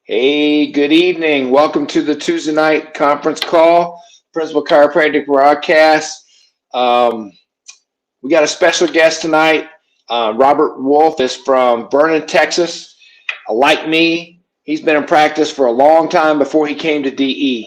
Hey, good evening. Welcome to the Tuesday night conference call, Principal Chiropractic broadcast. Um, we got a special guest tonight. Robert Wolff is from Vernon, Texas. Like me, he's been in practice for a long time before he came to DE.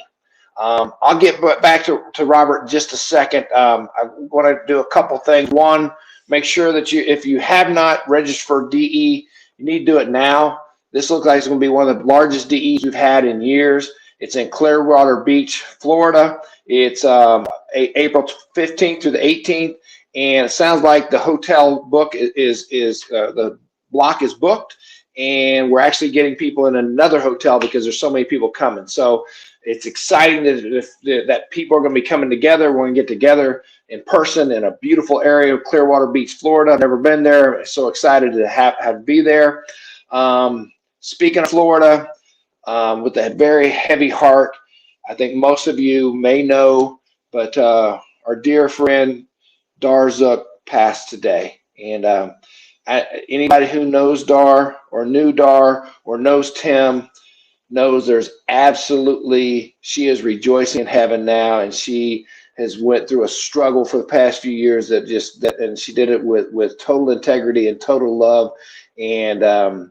I'll get back to Robert in just a second. I want to do a couple things. One, make sure that if you have not registered for DE, you need to do it now. This looks like it's going to be one of the largest DEs we've had in years. It's in Clearwater Beach, Florida. It's April 15th through the 18th, and it sounds like the hotel book is the block is booked, and we're actually getting people in another hotel because there's so many people coming. So it's exciting that people are going to be coming together. We're going to get together in person in a beautiful area of Clearwater Beach, Florida. I've never been there. So excited to have be there. Speaking of Florida, with a very heavy heart, I think most of you may know, but our dear friend Dar Zook passed today. And anybody who knows Dar or knew Dar or knows Tim knows she is rejoicing in heaven now, and she has went through a struggle for the past few years and she did it with total integrity and total love, and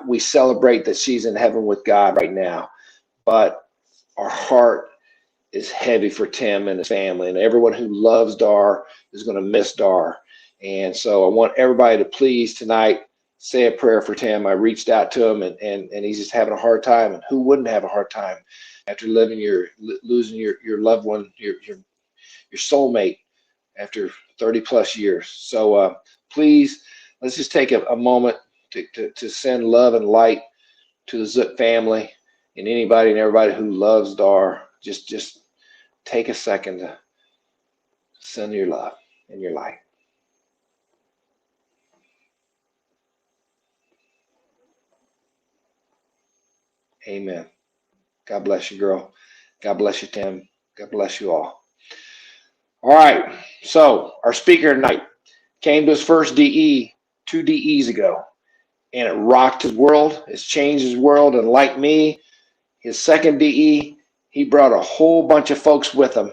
we celebrate that she's in heaven with God right now. But our heart is heavy for Tim and his family, and everyone who loves Dar is going to miss Dar. And so I want everybody to please tonight say a prayer for Tim. I reached out to him, and he's just having a hard time. And who wouldn't have a hard time after losing your loved one, your soulmate, after 30 plus years? So please, let's just take a moment to send love and light to the Zook family and anybody and everybody who loves Dar. Just take a second to send your love and your light. Amen. God bless you, girl. God bless you, Tim. God bless you all. All right. So our speaker tonight came to his first DE 2 DEs ago, and it rocked his world. It's changed his world. And like me, his second DE, he brought a whole bunch of folks with him.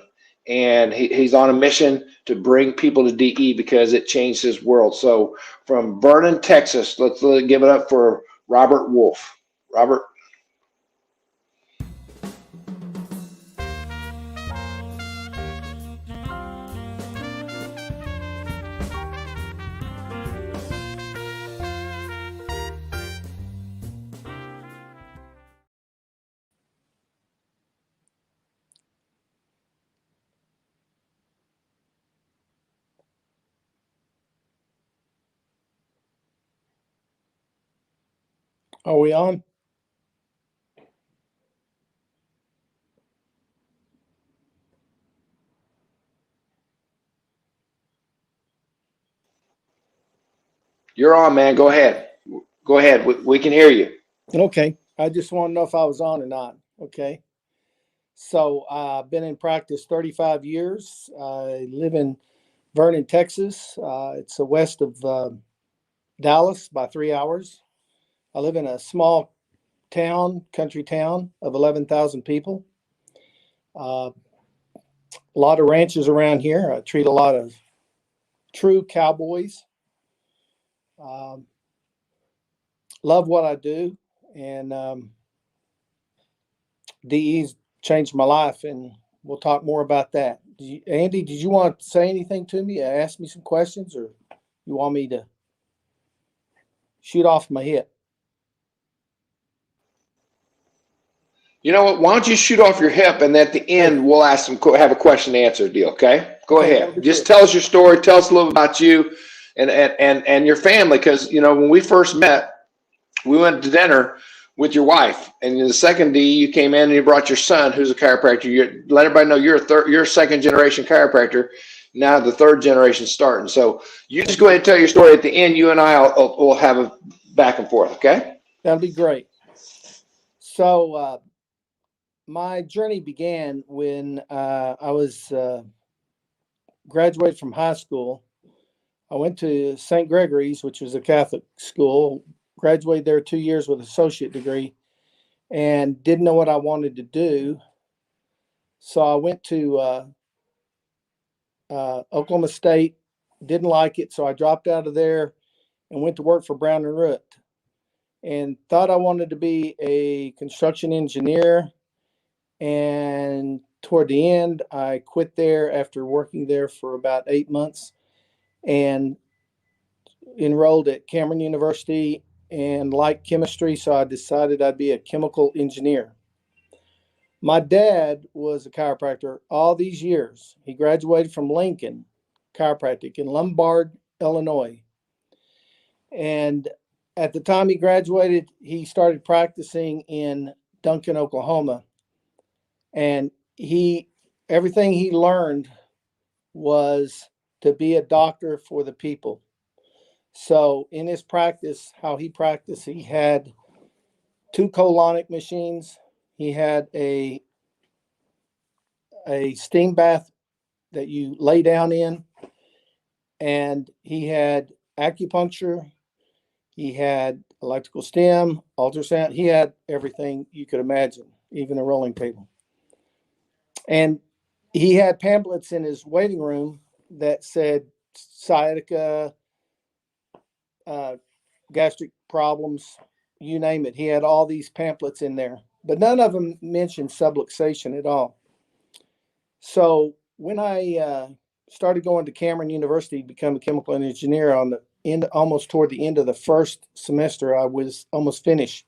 And he's on a mission to bring people to DE because it changed his world. So from Vernon, Texas, let's give it up for Robert Wolff. Robert. Are we on? You're on, man. Go ahead. Go ahead. We can hear you. Okay. I just want to know if I was on or not. Okay. So I've been in practice 35 years. I live in Vernon, Texas. It's west of Dallas by 3 hours. I live in a small country town of 11,000 people. A lot of ranches around here. I treat a lot of true cowboys. Love what I do, and DE's changed my life, and we'll talk more about that. Andy, did you want to say anything to me? Ask me some questions, or you want me to shoot off my hip? You know what? Why don't you shoot off your hip, and at the end we'll have a question and answer deal. Okay? Go ahead. Just tell us your story. Tell us a little about you and your family, because when we first met, we went to dinner with your wife, and in the second D, you came in and you brought your son, who's a chiropractor. You let everybody know you're a second generation chiropractor. Now the third generation starting. So you just go ahead and tell your story. At the end, you and I will have a back and forth. Okay? That'll be great. So my journey began when I was graduated from high school. I went to St. Gregory's, which was a Catholic school, graduated there 2 years with an associate degree. and didn't know what I wanted to do. So I went to Oklahoma State, didn't like it. So I dropped out of there and went to work for Brown and Root, and thought I wanted to be a construction engineer. And toward the end, I quit there after working there for about 8 months and enrolled at Cameron University and liked chemistry. So I decided I'd be a chemical engineer. My dad was a chiropractor all these years. He graduated from Lincoln Chiropractic in Lombard, Illinois. And at the time he graduated, he started practicing in Duncan, Oklahoma. And everything he learned was to be a doctor for the people. So in his practice, how he practiced, he had 2 colonic machines. He had a steam bath that you lay down in, and he had acupuncture. He had electrical stim, ultrasound. He had everything you could imagine, even a rolling table. And he had pamphlets in his waiting room that said sciatica, gastric problems, you name it. He had all these pamphlets in there, but none of them mentioned subluxation at all. So when I started going to Cameron University to become a chemical engineer on the end, almost toward the end of the first semester, I was almost finished.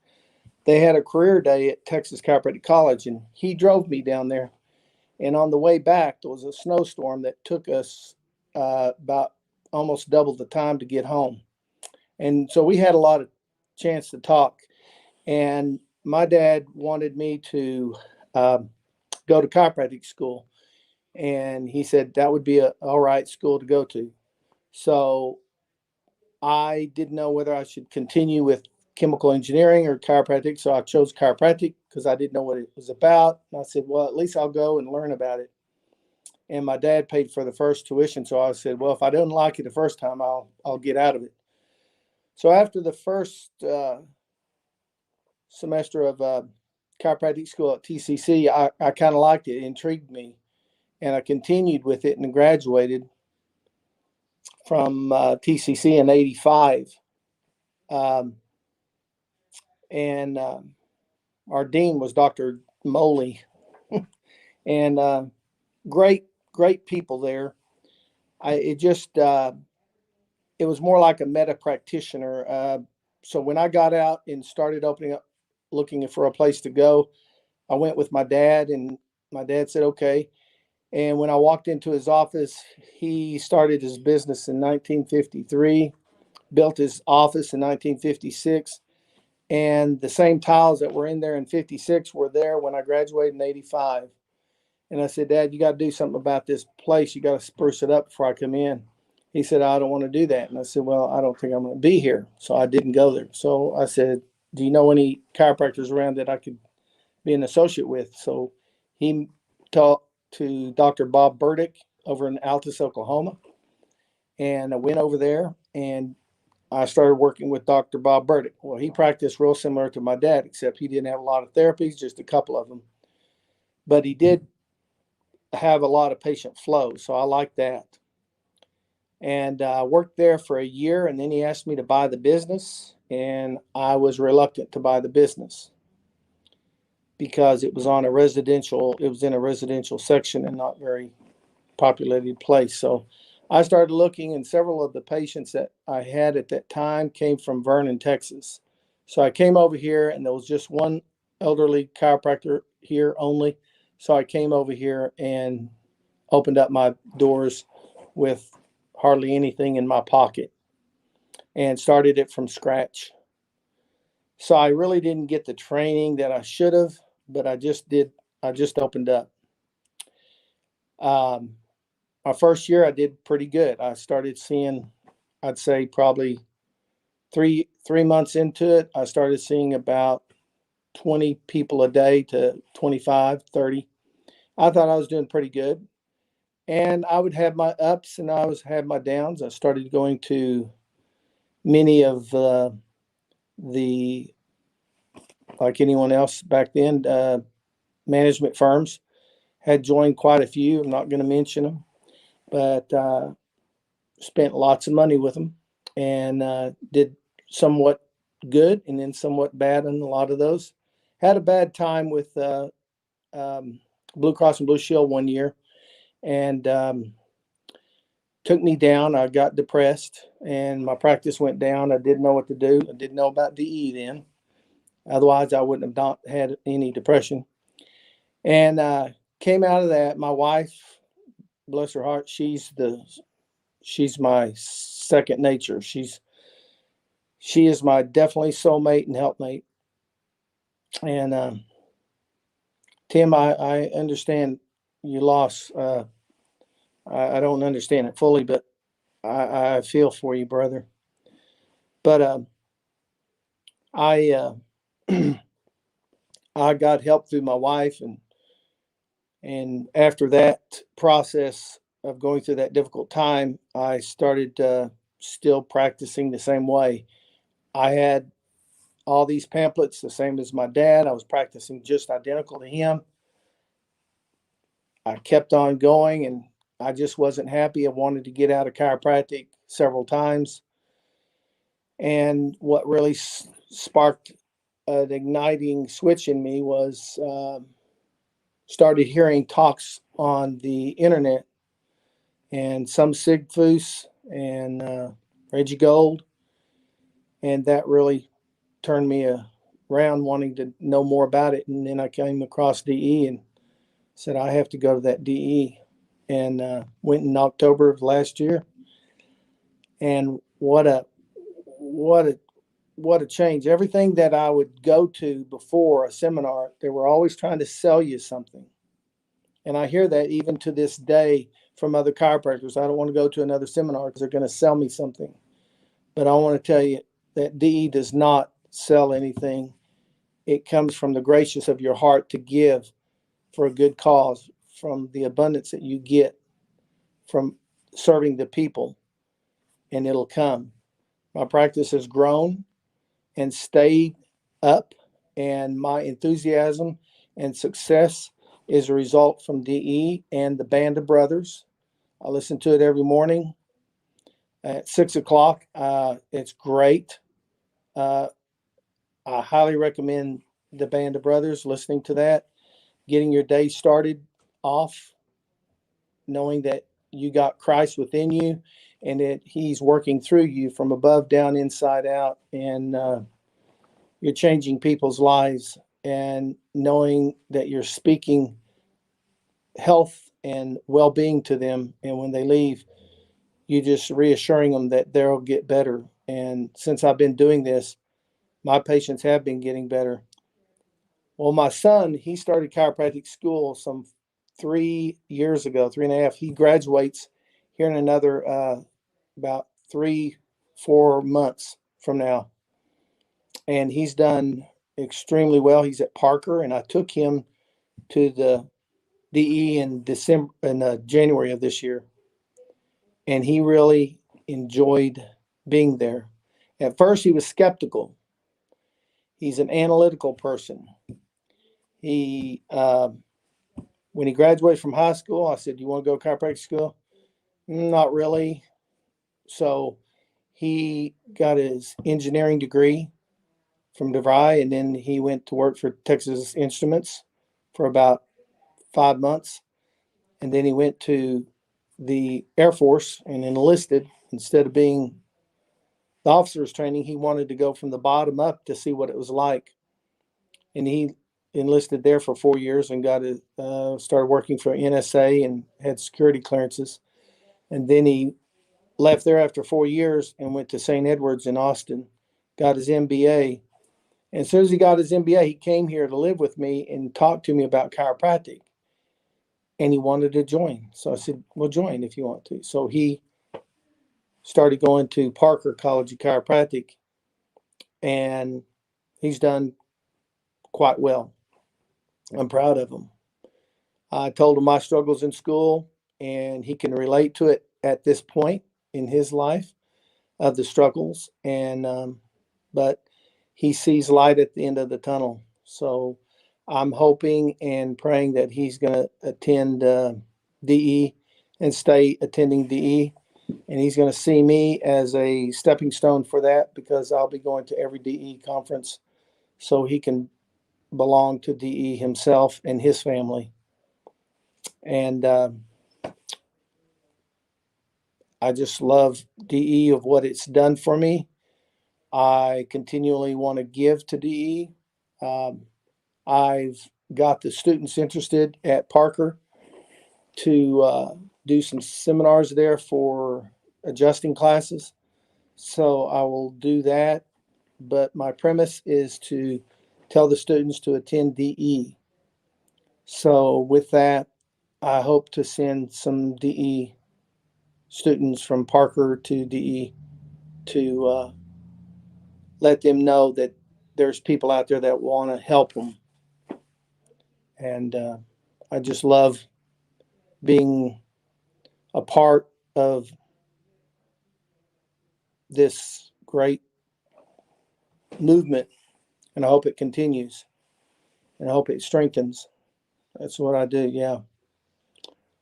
They had a career day at Texas Chiropractic College, and he drove me down there. And on the way back, there was a snowstorm that took us about almost double the time to get home. And so we had a lot of chance to talk. And my dad wanted me to go to chiropractic school. And he said that would be a all right school to go to. So I didn't know whether I should continue with chemical engineering or chiropractic. So I chose chiropractic because I didn't know what it was about. And I said, well, at least I'll go and learn about it. And my dad paid for the first tuition. So I said, well, if I don't like it the first time, I'll get out of it. So after the first semester of chiropractic school at TCC, I kind of liked it. It intrigued me. And I continued with it and graduated from TCC in '85. And our dean was Dr. Moley. And great people there. It was more like a meta practitioner. So when I got out and started opening up, looking for a place to go, I went with my dad, and my dad said, okay. And when I walked into his office, he started his business in 1953, built his office in 1956. And the same tiles that were in there in 56 were there when I graduated in '85. And I said, Dad, you got to do something about this place. You got to spruce it up before I come in. He said, I don't want to do that. And I said, well, I don't think I'm going to be here. So I didn't go there. So I said, do you know any chiropractors around that I could be an associate with? So he talked to Dr. Bob Burdick over in Altus, Oklahoma. And I went over there and I started working with Dr. Bob Burdick. Well, he practiced real similar to my dad, except he didn't have a lot of therapies, just a couple of them. But he did have a lot of patient flow. So I like that. And I worked there for a year, and then he asked me to buy the business, and I was reluctant to buy the business because it was in a residential section and not very populated place. So I started looking, and several of the patients that I had at that time came from Vernon, Texas. So I came over here, and there was just one elderly chiropractor here only. So I came over here and opened up my doors with hardly anything in my pocket and started it from scratch. So I really didn't get the training that I should have, but I just opened up. My first year I did pretty good. I started seeing, I'd say probably three months into it, I started seeing about 20 people a day to 25, 30. I thought I was doing pretty good. And I would have my ups and I had my downs. I started going to many of the like anyone else back then, management firms. Had joined quite a few. I'm not going to mention them, but spent lots of money with them, and did somewhat good and then somewhat bad in a lot of those. Had a bad time with Blue Cross and Blue Shield one year, and took me down. I got depressed, and my practice went down. I didn't know what to do. I didn't know about DE then. Otherwise, I wouldn't have not had any depression. And came out of that. My wife, bless her heart, she's my second nature. She is my definitely soulmate and helpmate. And Tim, I understand you lost. I don't understand it fully, but I feel for you, brother. But I I got help through my wife, and after that process of going through that difficult time, I started still practicing the same way. I had all these pamphlets, the same as my dad. I was practicing just identical to him. I kept on going, and I just wasn't happy. I wanted to get out of chiropractic several times. And what really sparked an igniting switch in me was started hearing talks on the internet, and some Sigfus and Reggie Gold, and that really turned me around wanting to know more about it. And then I came across DE and said I have to go to that DE, and went in October of last year. And what a what a change! Everything that I would go to before a seminar, they were always trying to sell you something. And I hear that even to this day from other chiropractors. I don't want to go to another seminar because they're going to sell me something. But I want to tell you that DE does not sell anything. It comes from the gracious of your heart to give for a good cause, from the abundance that you get from serving the people, and it'll come. My practice has grown and stayed up, and my enthusiasm and success is a result from DE and the Band of Brothers. I listen to it every morning at 6 o'clock. It's great. Uh, I highly recommend the Band of Brothers, listening to that, getting your day started off knowing that you got Christ within you and that he's working through you from above down, inside out, and you're changing people's lives, and knowing that you're speaking health and well-being to them, and when they leave, you just reassuring them that they'll get better. And since I've been doing this, my patients have been getting better. Well, my son, he started chiropractic school some 3 years ago, 3.5. He graduates here in another about 3-4 months from now, and he's done extremely well. He's at Parker, and I took him to the DE in January of this year, and he really enjoyed being there. At first, he was skeptical. He's an analytical person. He When he graduated from high school, I said, "You want to go to chiropractic school?" Not really. So he got his engineering degree from DeVry, and then he went to work for Texas Instruments for about 5 months. And then he went to the Air Force and enlisted. Instead of being the officer's training, he wanted to go from the bottom up to see what it was like. And he enlisted there for 4 years and started working for NSA and had security clearances. And then he left there after 4 years and went to St. Edward's in Austin, got his MBA. And as soon as he got his MBA, he came here to live with me and talk to me about chiropractic. And he wanted to join. So I said, "Well, join if you want to." So he started going to Parker College of Chiropractic, and he's done quite well. I'm proud of him. I told him my struggles in school, and he can relate to it at this point in his life of the struggles. And but he sees light at the end of the tunnel. So I'm hoping and praying that he's going to attend DE and stay attending DE. And he's going to see me as a stepping stone for that, because I'll be going to every DE conference so he can belong to DE himself and his family. And I just love DE of what it's done for me. I continually want to give to DE. I've got the students interested at Parker to do some seminars there for adjusting classes. So I will do that. But my premise is to tell the students to attend DE. So with that, I hope to send some DE students from Parker to DE to let them know that there's people out there that want to help them. And I just love being a part of this great movement, and I hope it continues, and I hope it strengthens. That's what I do. Yeah.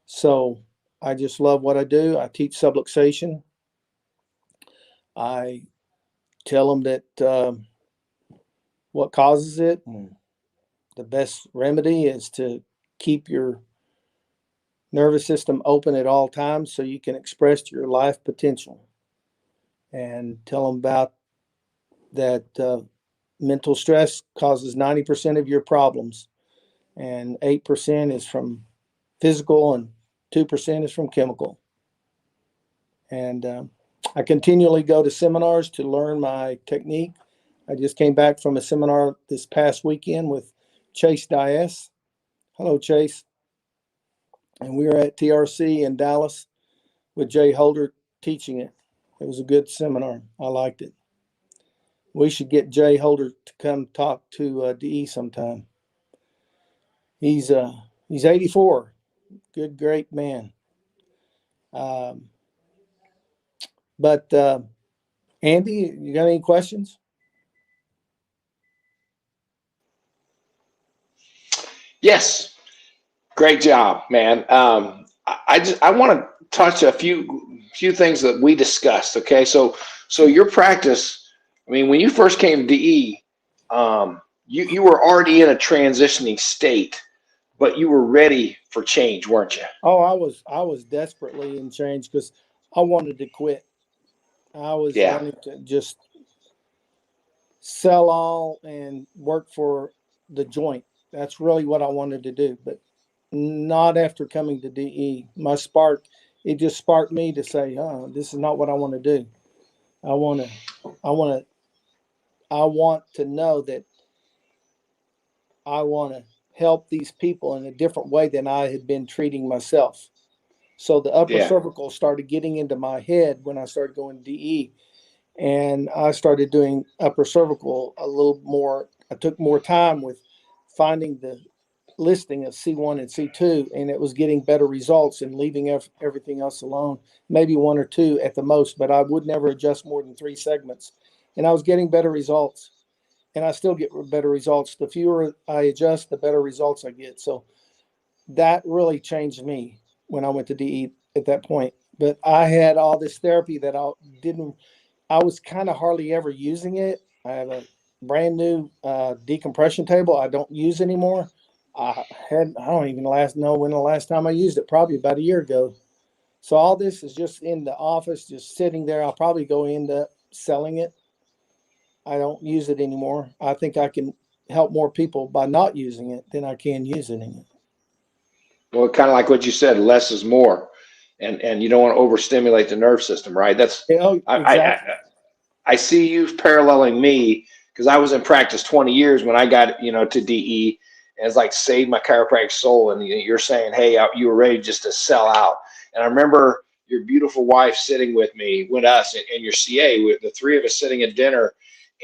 So I just love what I do. I teach subluxation. I tell them that what causes it, and the best remedy is to keep your nervous system open at all times so you can express your life potential, and tell them about that mental stress causes 90% of your problems, and 8% is from physical, and 2% is from chemical. And I continually go to seminars to learn my technique. I just came back from a seminar this past weekend with Chase Dias. Hello, Chase. And we were at TRC in Dallas with Jay Holder teaching it. It was a good seminar. I liked it. We should get Jay Holder to come talk to DE sometime. He's 84. Good, great man. But Andy, you got any questions? Yes. Great job, man. I want to touch a few things that we discussed. Okay, so your practice. I mean, when you first came to DE, you were already in a transitioning state, but you were ready for change, weren't you? Oh, I was desperately in change because I wanted to quit. I was Yeah. wanting to just sell all and work for the joint. That's really what I wanted to do, but not after coming to DE. It just sparked me to say, "Oh, this is not what I want to do. I want to, I want to, I want to know that I want to help these people in a different way than I had been treating myself." So the upper Yeah. cervical started getting into my head when I started going to DE, and I started doing upper cervical a little more. I took more time with finding the listing of C1 and C2, and it was getting better results and leaving everything else alone, maybe one or two at the most, but I would never adjust more than 3 segments. And I was getting better results, and I still get better results. The fewer I adjust, the better results I get. So that really changed me when I went to DE at that point. But I had all this therapy that I was kind of hardly ever using it. I have a brand new decompression table I don't use anymore. I don't even know when the last time I used it, probably about a year ago. So all this is just in the office, just sitting there. I'll probably go into selling it. I don't use it anymore. I think I can help more people by not using it than I can using it. Well, kind of like what you said, less is more, and you don't want to overstimulate the nerve system, right? That's Yeah, oh, I I, exactly. I see you paralleling me because I was in practice 20 years when I got to DE, and it's like saved my chiropractic soul. And you're saying, hey, you were ready just to sell out. And I remember your beautiful wife sitting with me, with us, and your CA, with the three of us sitting at dinner,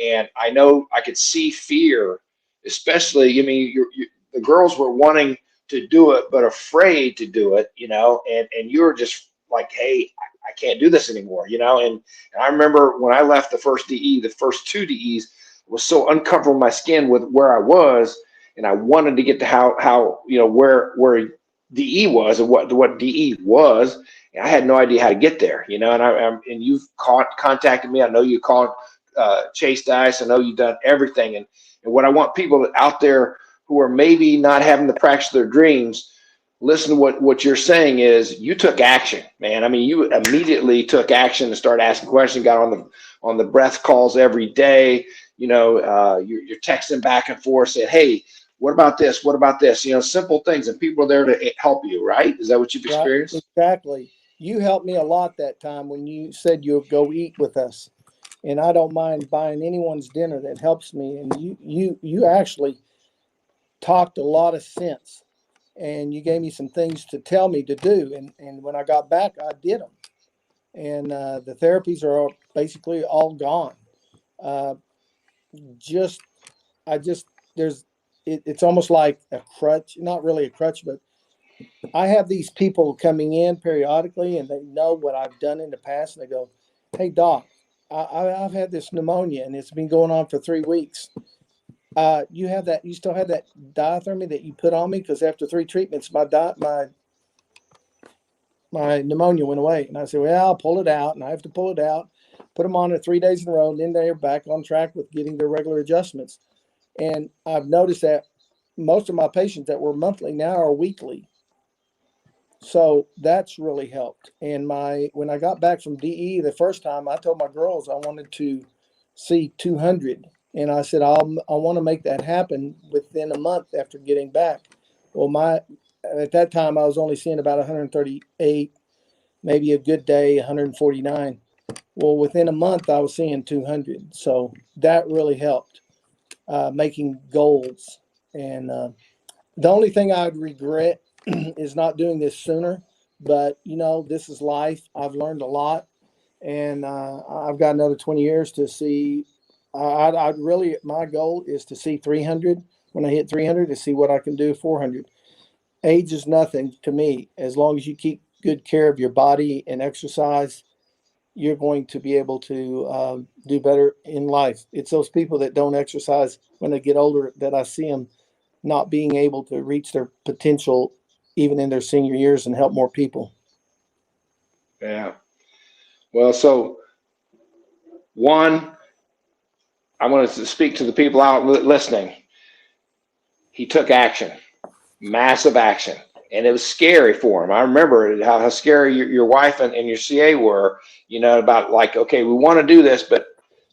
and I know I could see fear, especially. I mean, the girls were wanting to do it but afraid to do it, and you were just like, hey, I can't do this anymore, and I remember when I left the first DE, the first two DEs, was so uncomfortable in my skin with where I was, and I wanted to get to how where DE was and what DE was. And I had no idea how to get there, and you've contacted me. I know you called Chase Dice. I know you've done everything. And what I want people out there who are maybe not having the practice of their dreams, listen to what you're saying is you took action, man. I mean, you immediately took action and started asking questions, got on the breath calls every day. You're texting back and forth saying, hey, what about this? What about this? Simple things, and people are there to help you, right? Is that what you've Right, experienced? exactly. You helped me a lot that time when you said you'll go eat with us, and I don't mind buying anyone's dinner that helps me. And you actually talked a lot of sense, and you gave me some things to tell me to do. And when I got back, I did them, and the therapies are basically all gone. Uh, just I just there's it's almost like a crutch, not really a crutch, but I have these people coming in periodically, and they know what I've done in the past, and they go, "Hey, doc, I've had this pneumonia, and it's been going on for 3 weeks. You have that? You still have that diathermy that you put on me? Because after 3 treatments, my pneumonia went away." And I said, "Well, I'll pull it out, and I have to pull it out, put them on it 3 days in a row, and then they're back on track with getting their regular adjustments." And I've noticed that most of my patients that were monthly now are weekly. So that's really helped. And when I got back from DE the first time, I told my girls I wanted to see 200, and I said I want to make that happen within a month after getting back. Well, at that time I was only seeing about 138, maybe a good day 149. Well, within a month I was seeing 200, so that really helped making goals. And the only thing I'd regret is not doing this sooner. But this is life. I've learned a lot, and I've got another 20 years to see. I'd really, my goal is to see 300. When I hit 300, to see what I can do 400. Age is nothing to me. As long as you keep good care of your body and exercise, you're going to be able to do better in life. It's those people that don't exercise when they get older that I see them not being able to reach their potential even in their senior years and help more people. Yeah. Well, so one, I wanted to speak to the people out listening. He took action, massive action, and it was scary for him. I remember how scary your wife and your CA were, about like, okay, we want to do this, but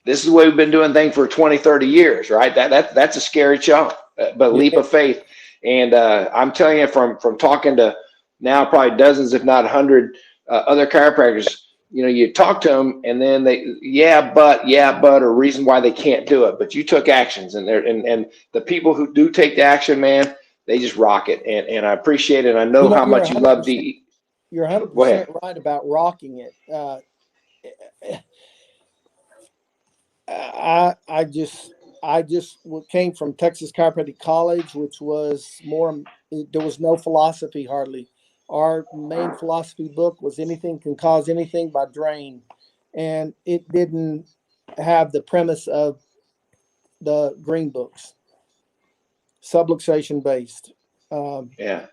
this is the way we've been doing things for 20, 30 years, right? That's a scary jump, but Yeah. leap of faith. And I'm telling you, from talking to now probably dozens, if not 100 other chiropractors, you talk to them and then they, but, or reason why they can't do it. But you took actions, and and the people who do take the action, man, they just rock it. And I appreciate it. I know how You're much you love 100%. DE. You're Go ahead. 100% right about rocking it. I just came from Texas Chiropractic College, which was more. There was no philosophy hardly. Our main philosophy book was anything can cause anything by drain, and it didn't have the premise of the green books, subluxation based. Um, Yeah.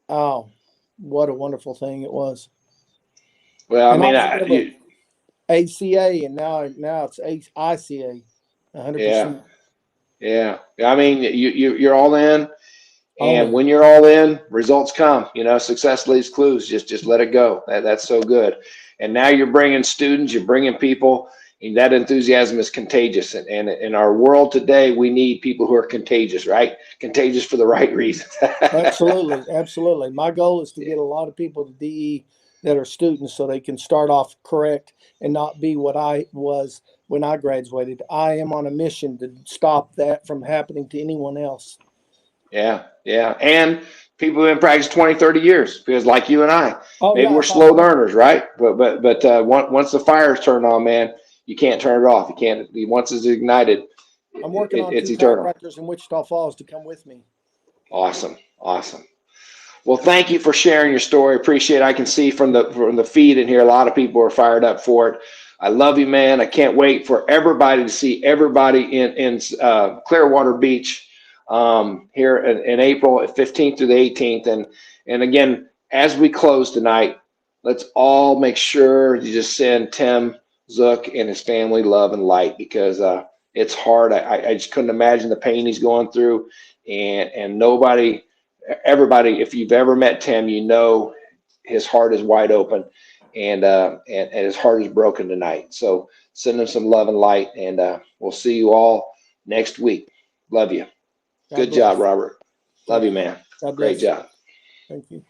oh, what a wonderful thing it was! Well, I And I mean, was able to ACA, and now it's ICA, yeah, 100%. yeah. I mean, you're all in. And Only. when you're all in, results come. Success leaves clues. Just let it go. That's so good. And now you're bringing students, you're bringing people, and that enthusiasm is contagious. And in our world today, we need people who are contagious, right? Contagious for the right reasons. Absolutely, absolutely. My goal is to get a lot of people to DE that are students so they can start off correct and not be what I was when I graduated. I am on a mission to stop that from happening to anyone else. Yeah, yeah. And people who've been practicing 20, 30 years, because like you and I, Oh maybe yeah, we're if I slow learned, learners, right? But once the fire's turned on, man, you can't turn it off. You can't. Once it's ignited, I'm working on it's 2 eternal. chiropractors in Wichita Falls to come with me. Awesome, awesome. Well, thank you for sharing your story. Appreciate it. I can see from the feed in here, a lot of people are fired up for it. I love you, man. I can't wait for everybody to see everybody in Clearwater Beach here in April 15th through the 18th. And again, as we close tonight, let's all make sure you just send Tim Zook and his family love and light, because it's hard. I just couldn't imagine the pain he's going through, and everybody, if you've ever met Tim, you know his heart is wide open, and his heart is broken tonight. So send him some love and light, and we'll see you all next week. Love you. God Good bless. job, Robert. Love you, man. God Great bless. job. Thank you.